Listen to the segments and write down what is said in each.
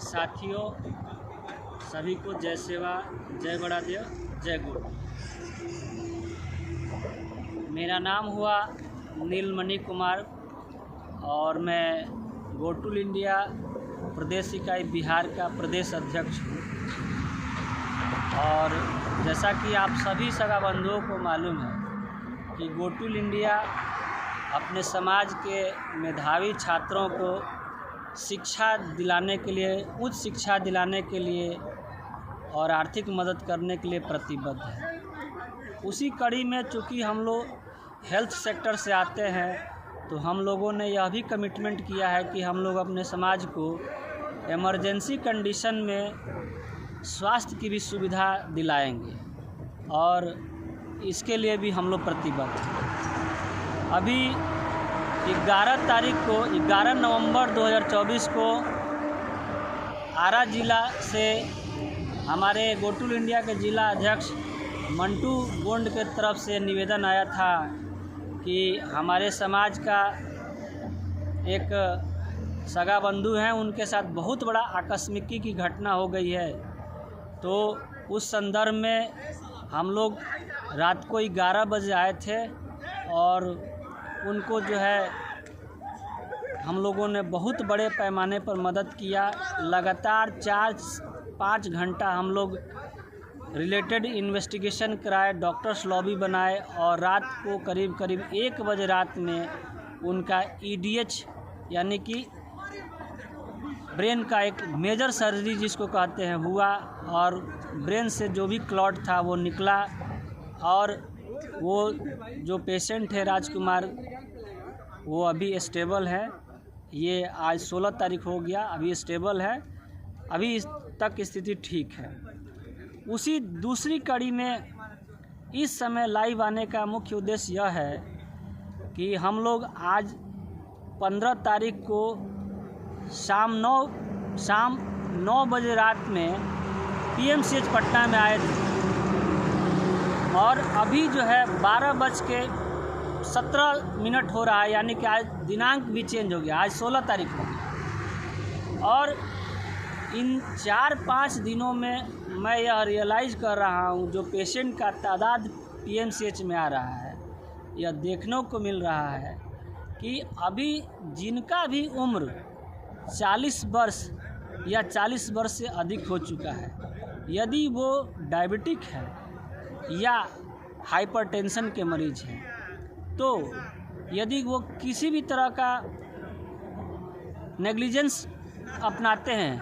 साथियों, सभी को जय सेवा, जय बड़ादेव, जय गुरु। मेरा नाम हुआ नीलमणि कुमार और मैं गो टूल इंडिया प्रदेश इकाई बिहार का प्रदेश अध्यक्ष हूँ। और जैसा कि आप सभी सगा बंधुओं को मालूम है कि गो टूल इंडिया अपने समाज के मेधावी छात्रों को शिक्षा दिलाने के लिए, उच्च शिक्षा दिलाने के लिए और आर्थिक मदद करने के लिए प्रतिबद्ध है। उसी कड़ी में चूँकि हम लोग हेल्थ सेक्टर से आते हैं, तो हम लोगों ने यह भी कमिटमेंट किया है कि हम लोग अपने समाज को इमरजेंसी कंडीशन में स्वास्थ्य की भी सुविधा दिलाएंगे और इसके लिए भी हम लोग प्रतिबद्ध हैं। अभी 11 नवंबर 2024 को आरा जिला से हमारे गो टूल इंडिया के जिला अध्यक्ष मंटू गोंड के तरफ से निवेदन आया था कि हमारे समाज का एक सगा बंधु हैं, उनके साथ बहुत बड़ा आकस्मिकी की घटना हो गई है। तो उस संदर्भ में हम लोग रात को 11 बजे आए थे और उनको जो है हम लोगों ने बहुत बड़े पैमाने पर मदद किया। लगातार 4-5 घंटा हम लोग रिलेटेड इन्वेस्टिगेशन कराए, डॉक्टर्स लॉबी बनाए और रात को करीब 1 बजे रात में उनका EDH यानी कि ब्रेन का एक मेजर सर्जरी जिसको कहते हैं हुआ और ब्रेन से जो भी क्लॉट था वो निकला। और वो जो पेशेंट है राजकुमार, वो अभी स्टेबल है। ये आज 16 तारीख हो गया, अभी स्टेबल है, अभी तक स्थिति ठीक है। उसी दूसरी कड़ी में इस समय लाइव आने का मुख्य उद्देश्य यह है कि हम लोग आज 15 तारीख को शाम 9 बजे रात में PMCH पटना में आए थे और अभी जो है 12:17 हो रहा है, यानी कि आज दिनांक भी चेंज हो गया, आज 16 तारीख हो गया। और इन 4-5 दिनों में मैं यह रियलाइज़ कर रहा हूँ जो पेशेंट का तादाद PMCH में आ रहा है, यह देखने को मिल रहा है कि अभी जिनका भी उम्र 40 वर्ष या 40 वर्ष से अधिक हो चुका है, यदि वो डायबिटिक है या हाइपरटेंशन के मरीज हैं, तो यदि वो किसी भी तरह का नेग्लिजेंस अपनाते हैं,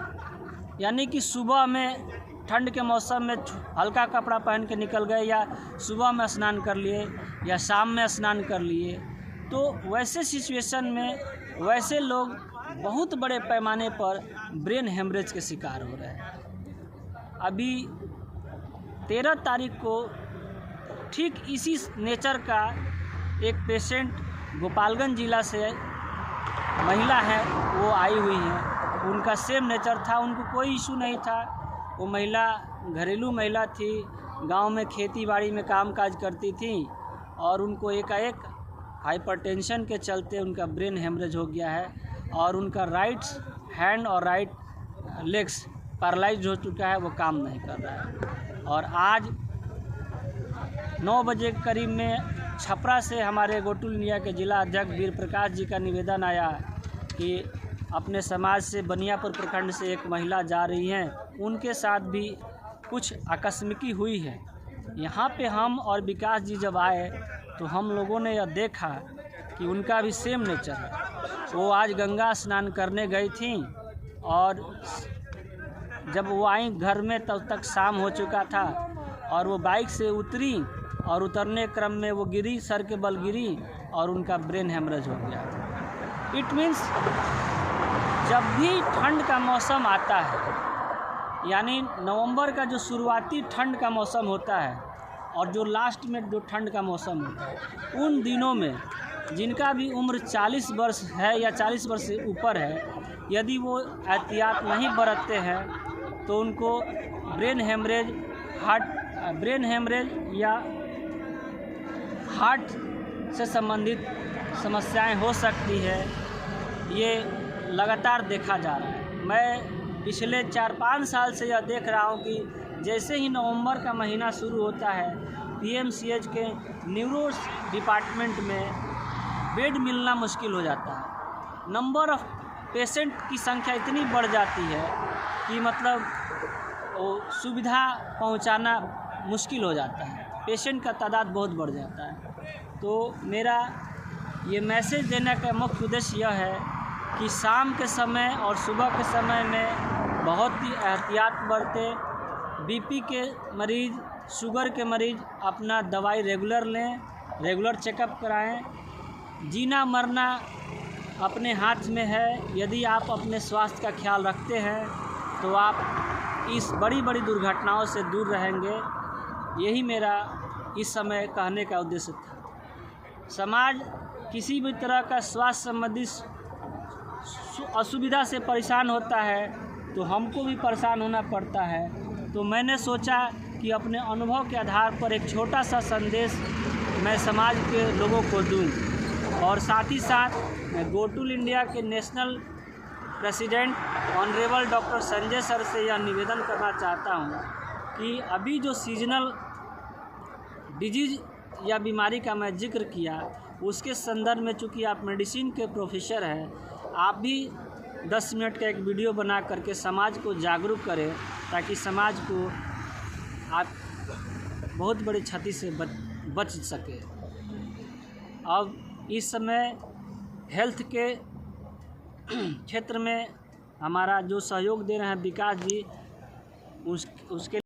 यानी कि सुबह में ठंड के मौसम में हल्का कपड़ा पहन के निकल गए या सुबह में स्नान कर लिए या शाम में स्नान कर लिए, तो वैसे सिचुएशन में वैसे लोग बहुत बड़े पैमाने पर ब्रेन हेमरेज के शिकार हो रहे हैं। अभी 13 तारीख को ठीक इसी नेचर का एक पेशेंट गोपालगंज जिला से महिला है, वो आई हुई हैं। उनका सेम नेचर था, उनको कोई इशू नहीं था। वो महिला घरेलू महिला थी, गांव में खेती बाड़ी में कामकाज करती थी और उनको एकाएक हाइपरटेंशन के चलते उनका ब्रेन हेमरेज हो गया है और उनका राइट हैंड और राइट लेग्स पैरालाइज्ड हो चुका है, वो काम नहीं कर रहा है। और आज 9 बजे करीब में छपरा से हमारे गो टूल इंडिया के जिला अध्यक्ष वीर प्रकाश जी का निवेदन आया कि अपने समाज से बनियापुर प्रखंड से एक महिला जा रही हैं, उनके साथ भी कुछ आकस्मिकी हुई है। यहाँ पे हम और विकास जी जब आए तो हम लोगों ने यह देखा कि उनका भी सेम नेचर है। वो आज गंगा स्नान करने गई थी और जब वो आई घर में तब तक शाम हो चुका था और वो बाइक से उतरी और उतरने क्रम में वो गिरी, सर के बल गिरी और उनका ब्रेन हेमरेज हो गया। इट मीन्स जब भी ठंड का मौसम आता है, यानी नवंबर का जो शुरुआती ठंड का मौसम होता है और जो लास्ट में जो ठंड का मौसम होता है, उन दिनों में जिनका भी उम्र 40 वर्ष है या 40 वर्ष से ऊपर है, यदि वो एहतियात नहीं बरतते हैं तो उनको ब्रेन हेमरेज या हार्ट से संबंधित समस्याएं हो सकती है। ये लगातार देखा जा रहा है। मैं पिछले 4-5 साल से यह देख रहा हूँ कि जैसे ही नवंबर का महीना शुरू होता है, पीएमसीएच के न्यूरो डिपार्टमेंट में बेड मिलना मुश्किल हो जाता है। नंबर ऑफ़ पेशेंट की संख्या इतनी बढ़ जाती है कि मतलब वो सुविधा पहुंचाना मुश्किल हो जाता है, पेशेंट का तादाद बहुत बढ़ जाता है। तो मेरा ये मैसेज देने का मुख्य उद्देश्य यह है कि शाम के समय और सुबह के समय में बहुत ही एहतियात बरतें। बीपी के मरीज़, शुगर के मरीज़ अपना दवाई रेगुलर लें, रेगुलर चेकअप कराएं। जीना मरना अपने हाथ में है। यदि आप अपने स्वास्थ्य का ख्याल रखते हैं तो आप इस बड़ी बड़ी दुर्घटनाओं से दूर रहेंगे। यही मेरा इस समय कहने का उद्देश्य था। समाज किसी भी तरह का स्वास्थ्य संबंधी असुविधा से परेशान होता है तो हमको भी परेशान होना पड़ता है। तो मैंने सोचा कि अपने अनुभव के आधार पर एक छोटा सा संदेश मैं समाज के लोगों को दूं, और साथ ही साथ मैं गो टूल इंडिया के national president honourable doctor Sanjay sir से यह निवेदन करना चाहता हूं कि अभी जो सीजनल डिजीज़ या बीमारी का मैं जिक्र किया, उसके संदर्भ में चूँकि आप मेडिसिन के प्रोफेसर हैं, आप भी 10 मिनट का एक वीडियो बना करके समाज को जागरूक करें ताकि समाज को आप बहुत बड़ी क्षति से बच सके। अब इस समय हेल्थ के क्षेत्र में हमारा जो सहयोग दे रहे हैं विकास जी, उसके